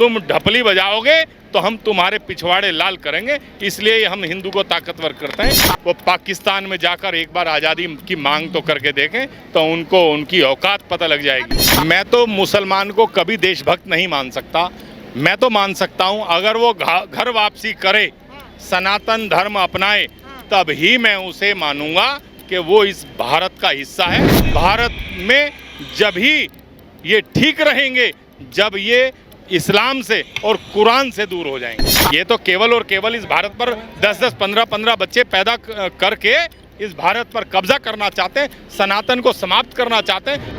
तुम ढपली बजाओगे तो हम तुम्हारे पिछवाड़े लाल करेंगे, इसलिए हम हिंदू को ताकतवर करते हैं। वो पाकिस्तान में जाकर एक बार आज़ादी की मांग तो करके देखें तो उनको उनकी औकात पता लग जाएगी। मैं तो मुसलमान को कभी देशभक्त नहीं मान सकता। मैं तो मान सकता हूँ अगर वो घर वापसी करे, सनातन धर्म अपनाए, तब ही मैं उसे मानूंगा कि वो इस भारत का हिस्सा है। भारत में जब ही ये ठीक रहेंगे जब ये इस्लाम से और कुरान से दूर हो जाएंगे। ये तो केवल और केवल इस भारत पर 10-10, 15-15 बच्चे पैदा करके इस भारत पर कब्जा करना चाहते हैं, सनातन को समाप्त करना चाहते हैं।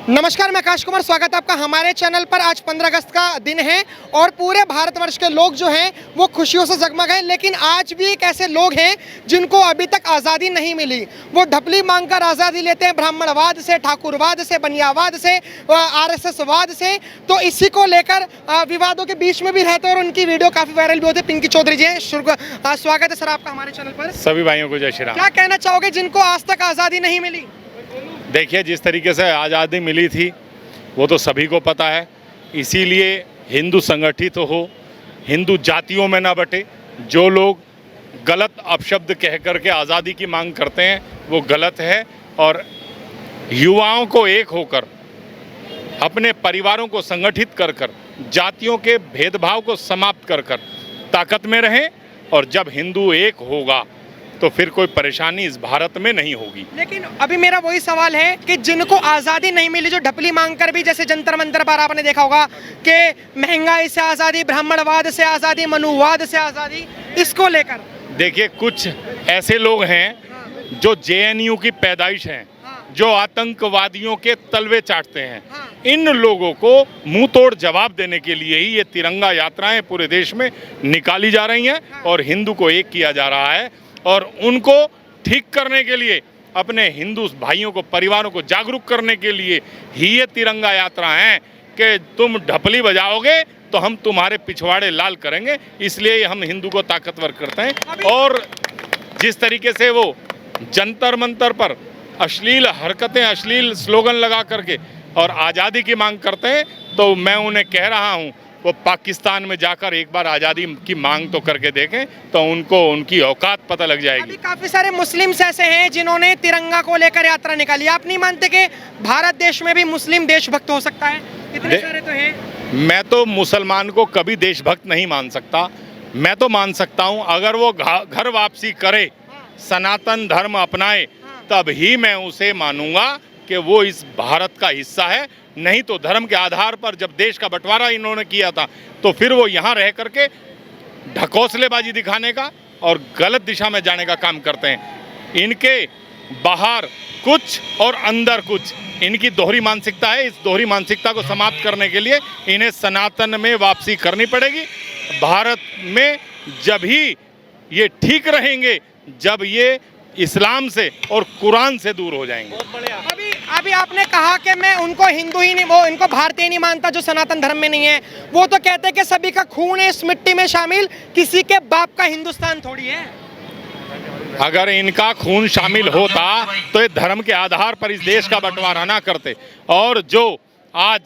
नमस्कार, मैं आकाश कुमार, स्वागत है आपका हमारे चैनल पर। आज 15 अगस्त का दिन है और पूरे भारतवर्ष के लोग जो हैं वो खुशियों से जगमग हैं। लेकिन आज भी एक ऐसे लोग हैं जिनको अभी तक आज़ादी नहीं मिली। वो ढपली मांगकर आज़ादी लेते हैं, ब्राह्मणवाद से, ठाकुरवाद से, बनियावाद से, आरएसएसवाद से। तो इसी को लेकर विवादों के बीच में भी रहते हैं और उनकी वीडियो काफ़ी वायरल भी होती है। पिंकी चौधरी जी हैं, स्वागत है सर आपका हमारे चैनल पर। सभी भाइयों को जय श्री राम। क्या कहना चाहोगे जिनको आज तक आज़ादी नहीं मिली? देखिए, जिस तरीके से आज़ादी मिली थी वो तो सभी को पता है। इसीलिए हिंदू संगठित हो, हिंदू जातियों में ना बटे। जो लोग गलत अपशब्द कह कर के आज़ादी की मांग करते हैं वो गलत है। और युवाओं को एक होकर, अपने परिवारों को संगठित कर कर, जातियों के भेदभाव को समाप्त कर कर ताकत में रहें। और जब हिंदू एक होगा तो फिर कोई परेशानी इस भारत में नहीं होगी। लेकिन अभी मेरा वही सवाल है कि जिनको आज़ादी नहीं मिली, जो ढपली मांगकर भी, जैसे जंतर मंतर पर आपने देखा होगा कि महंगाई से आज़ादी, ब्राह्मणवाद से आज़ादी, मनुवाद से आज़ादी, इसको लेकर देखिए, कुछ ऐसे लोग हैं जो जेएनयू की पैदाइश हैं, जो आतंकवादियों के तलवे चाटते हैं। इन लोगों को मुंह तोड़ जवाब देने के लिए ही ये तिरंगा यात्राएं पूरे देश में निकाली जा रही हैं और हिंदू को एक किया जा रहा है। और उनको ठीक करने के लिए, अपने हिंदू भाइयों को, परिवारों को जागरूक करने के लिए ही ये तिरंगा यात्रा है कि तुम ढपली बजाओगे तो हम तुम्हारे पिछवाड़े लाल करेंगे, इसलिए हम हिंदू को ताकतवर करते हैं। और जिस तरीके से वो जंतर मंतर पर अश्लील हरकतें, अश्लील स्लोगन लगा करके और आज़ादी की मांग करते हैं, तो मैं उन्हें कह रहा हूँ वो पाकिस्तान में जाकर एक बार आज़ादी की मांग तो करके देखें तो उनको उनकी औकात पता लग जाएगी। अभी काफी सारे मुस्लिम्स ऐसे हैं जिन्होंने तिरंगा को लेकर यात्रा निकाली। आप नहीं मानते कि भारत देश में भी मुस्लिम देशभक्त हो सकता है? इतने सारे तो हैं। मैं तो मुसलमान को कभी देशभक्त नहीं मान सकता। मैं तो मान सकता हूँ अगर वो घर वापसी करे, सनातन धर्म अपनाए, तब ही मैं उसे मानूंगा कि वो इस भारत का हिस्सा है। नहीं तो धर्म के आधार पर जब देश का बंटवारा इन्होंने किया था तो फिर वो यहाँ रह करके ढकोसलेबाजी दिखाने का और गलत दिशा में जाने का काम करते हैं। इनके बाहर कुछ और अंदर कुछ, इनकी दोहरी मानसिकता है। इस दोहरी मानसिकता को समाप्त करने के लिए इन्हें सनातन में वापसी करनी पड़ेगी। भारत में जब ही ये ठीक रहेंगे जब ये इस्लाम से और कुरान से दूर हो जाएंगे। अभी आपने कहा कि मैं उनको हिंदू ही नहीं, वो इनको भारतीय नहीं मानता जो सनातन धर्म में नहीं है। वो तो कहते हैं कि सभी का खून है इस मिट्टी में शामिल, किसी के बाप का हिंदुस्तान थोड़ी है। अगर इनका खून शामिल होता तो ये धर्म के आधार पर इस देश का बंटवारा ना करते। और जो आज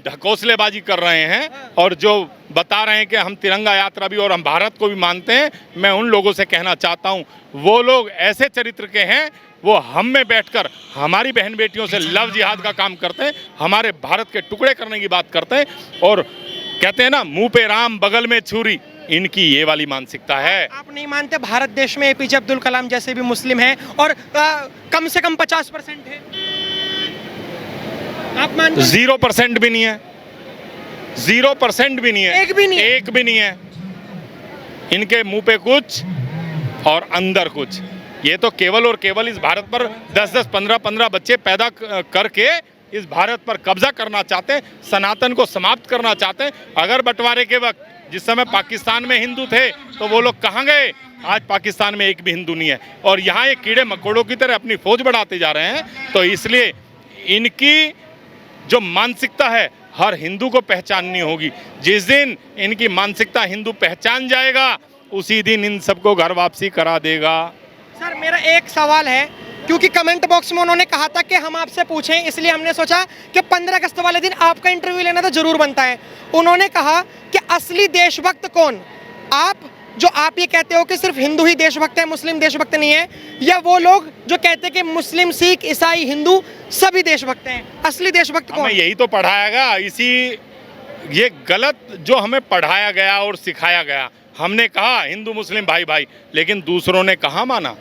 ढकोसलेबाजी कर रहे हैं और जो बता रहे हैं कि हम तिरंगा यात्रा भी और हम भारत को भी मानते हैं, मैं उन लोगों से कहना चाहता हूं वो लोग ऐसे चरित्र के हैं, वो हम में बैठकर हमारी बहन बेटियों से लव जिहाद का काम करते हैं, हमारे भारत के टुकड़े करने की बात करते हैं और कहते हैं ना, मुंह पे राम बगल में छुरी। इनकी ये वाली मानसिकता है। आप नहीं मानते भारत देश में एपीजे अब्दुल कलाम जैसे भी मुस्लिम हैं और कम से कम 50% है? आप मानते? 0% भी नहीं है। 0% भी नहीं है। एक भी नहीं है। एक भी नहीं है। इनके मुंह पे कुछ और अंदर कुछ। ये तो केवल और केवल इस भारत पर 10-10, 15-15 बच्चे पैदा करके इस भारत पर कब्जा करना चाहते हैं, सनातन को समाप्त करना चाहते हैं। अगर बंटवारे के वक्त जिस समय पाकिस्तान में हिंदू थे तो वो लोग कहाँ गए? आज पाकिस्तान में एक भी हिंदू नहीं है और यहाँ ये कीड़े मकोड़ों की तरह अपनी फौज बढ़ाते जा रहे हैं। तो इसलिए इनकी जो मानसिकता है हर हिंदू को पहचाननी होगी। जिस दिन इनकी मानसिकता हिंदू पहचान जाएगा उसी दिन इन सबको घर वापसी करा देगा। सर मेरा एक सवाल है, क्योंकि कमेंट बॉक्स में उन्होंने कहा था कि हम आपसे पूछें, इसलिए हमने सोचा कि 15 अगस्त वाले दिन आपका इंटरव्यू लेना तो जरूर बनता है। उन्होंने कहा कि असली देशभक्त कौन, आप जो आप ये कहते हो कि सिर्फ हिंदू ही देशभक्त है, मुस्लिम देशभक्त नहीं है, या वो लोग जो कहते हैं कि मुस्लिम, सिख, ईसाई, हिंदू सभी देशभक्त हैं, असली देशभक्त कौन? हमें यही तो पढ़ाया गया, ये गलत जो हमें पढ़ाया गया और सिखाया गया। हमने कहा हिंदू मुस्लिम भाई भाई, लेकिन दूसरों ने कहाँ माना।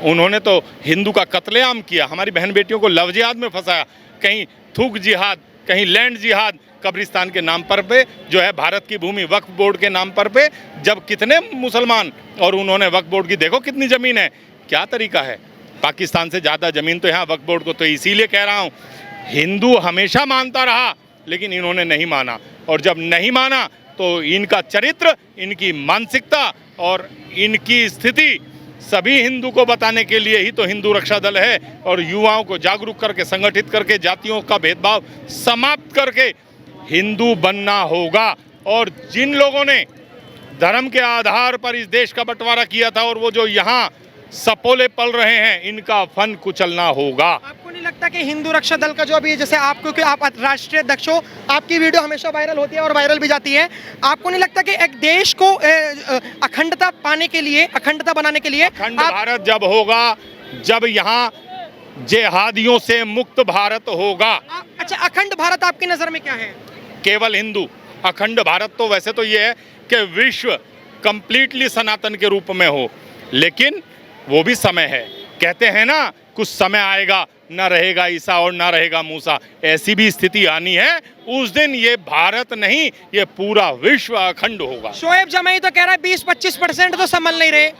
उन्होंने तो हिंदू का कत्लेआम किया, हमारी बहन बेटियों को लव जिहाद में फंसाया, कहीं थूक जिहाद, कहीं लैंड जिहाद, कब्रिस्तान के नाम पर पे जो है भारत की भूमि वक्फ बोर्ड के नाम पर पे, जब कितने मुसलमान, और उन्होंने वक्फ बोर्ड की देखो कितनी ज़मीन है, क्या तरीका है। पाकिस्तान से ज़्यादा ज़मीन तो यहाँ वक्फ बोर्ड को, तो इसीलिए कह रहा हूँ हिंदू हमेशा मानता रहा, लेकिन इन्होंने नहीं माना, और जब नहीं माना तो इनका चरित्र, इनकी मानसिकता और इनकी स्थिति सभी हिंदू को बताने के लिए ही तो हिंदू रक्षा दल है, और युवाओं को जागरूक करके, संगठित करके, जातियों का भेदभाव समाप्त करके हिंदू बनना होगा। और जिन लोगों ने धर्म के आधार पर इस देश का बंटवारा किया था और वो जो यहाँ सपोले पल रहे हैं, इनका फन कुचलना होगा। आपको नहीं लगता कि हिंदू रक्षा दल का जो अभी, जैसे आप, क्योंकि आप राष्ट्रीय अध्यक्ष हो, आपकी वीडियो हमेशा वायरल होती है और वायरल भी जाती है, आपको नहीं लगता कि एक देश को अखंडता पाने के लिए, अखंडता बनाने के लिए अखंड भारत जब होगा, जब यहाँ जेहादियों से मुक्त भारत होगा। अच्छा, अखंड भारत आपकी नजर में क्या है? केवल हिंदू। अखंड भारत तो वैसे तो ये है कि विश्व कंप्लीटली सनातन के रूप में हो, लेकिन वो भी समय है। कहते हैं ना, कुछ समय आएगा, न रहेगा ईसा और न रहेगा मूसा, ऐसी भी स्थिति आनी है। उस दिन ये भारत नहीं, ये पूरा विश्व अखंड होगा। शोएब जमाई तो कह रहा है 20-25% तो संभल नहीं रहे।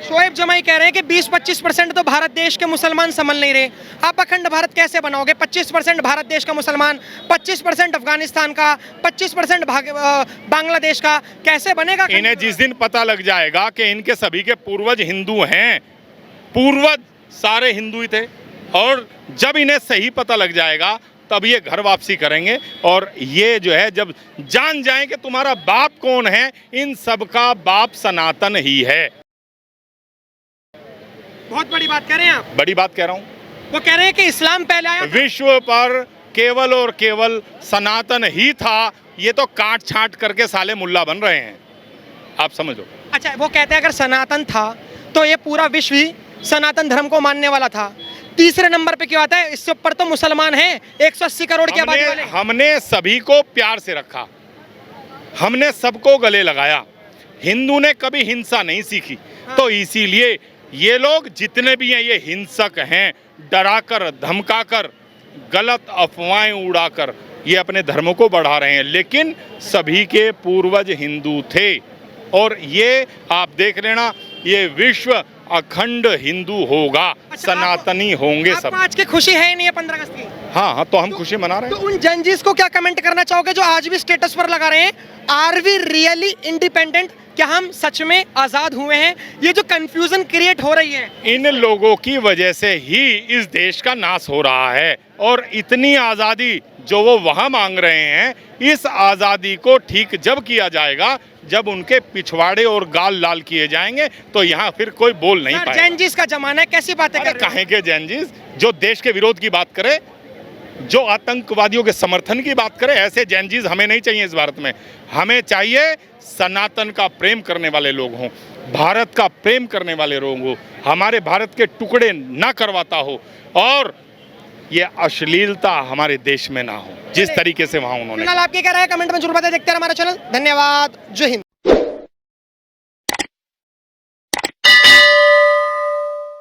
शोएब जमाई कह रहे हैं कि 20-25% तो भारत देश के मुसलमान संभल नहीं रहे। आप अखंड भारत कैसे बनाओगे? 25% भारत देश का मुसलमान, 25% अफगानिस्तान का, 25% बांग्लादेश का, कैसे बनेगा? इन्हें जिस दिन पता लग जाएगा कि इनके सभी के पूर्वज हिंदू हैं, पूर्वज सारे हिंदू ही थे, और जब इन्हें सही पता लग जाएगा तब ये घर वापसी करेंगे। और ये जो है, जब जान जाएं कि तुम्हारा बाप कौन है, इन सब का बाप सनातन ही है। बहुत बड़ी बात कह रहे हैं आप। बड़ी बात कह रहा हूँ। वो कह रहे हैं कि इस्लाम पहले आया। विश्व पर केवल और केवल सनातन ही था, ये तो काट छांट करके साले मुल्ला बन रहे हैं, आप समझो। अच्छा, वो कहते हैं अगर सनातन था तो ये पूरा विश्व ही सनातन धर्म को मानने वाला था। तीसरे नंबर पे क्यों आता है? इससे ऊपर तो मुसलमान हैं 180 करोड़ की आबादी वाले। हमने सभी को प्यार से रखा, हमने सबको गले लगाया, हिंदू ने कभी हिंसा नहीं सीखी। तो इसीलिए ये लोग जितने भी हैं, ये हिंसक हैं, डराकर, धमकाकर, गलत अफवाहें उड़ाकर ये अपने धर्मों को बढ़ा रहे हैं। लेकिन सभी के पूर्वज हिंदू थे, और ये आप देख लेना, ये विश्व अखंड हिंदू होगा। अच्छा, सनातनी होंगे सब। आज की खुशी है ही नहीं है 15 अगस्त की? हाँ, तो हम खुशी मना रहे हैं। तो उन जंजीस को क्या कमेंट करना चाहोगे जो आज भी स्टेटस पर लगा रहे हैं, आर वी रियली इंडिपेंडेंट, क्या हम सच में आजाद हुए हैं? ये जो कंफ्यूजन क्रिएट हो रही है, इन लोगों की वजह से ही इस देश का नाश हो रहा है। और इतनी आज़ादी जो वो वहाँ मांग रहे हैं, इस आज़ादी को ठीक जब किया जाएगा, जब उनके पिछवाड़े और गाल लाल किए जाएंगे, तो यहाँ फिर कोई बोल नहीं पाएगा। जैनजीस का जमाना है, कैसी बातें कर रहे हैं? कहें के जैनजीस जो देश के विरोध की बात करे, जो आतंकवादियों के समर्थन की बात करे, ऐसे जैनजीस हमें नहीं चाहिए इस भारत में। हमें चाहिए सनातन का प्रेम करने वाले लोग हों, भारत का प्रेम करने वाले लोग हों, हमारे भारत के टुकड़े ना करवाता हो, और ये अश्लीलता हमारे देश में ना हो जिस तरीके से वहाँ उन्होंने। फिलहाल आपकी क्या राय है कमेंट में जरूर बताएं। देखते हैं हमारा चैनल। धन्यवाद। जय हिंद।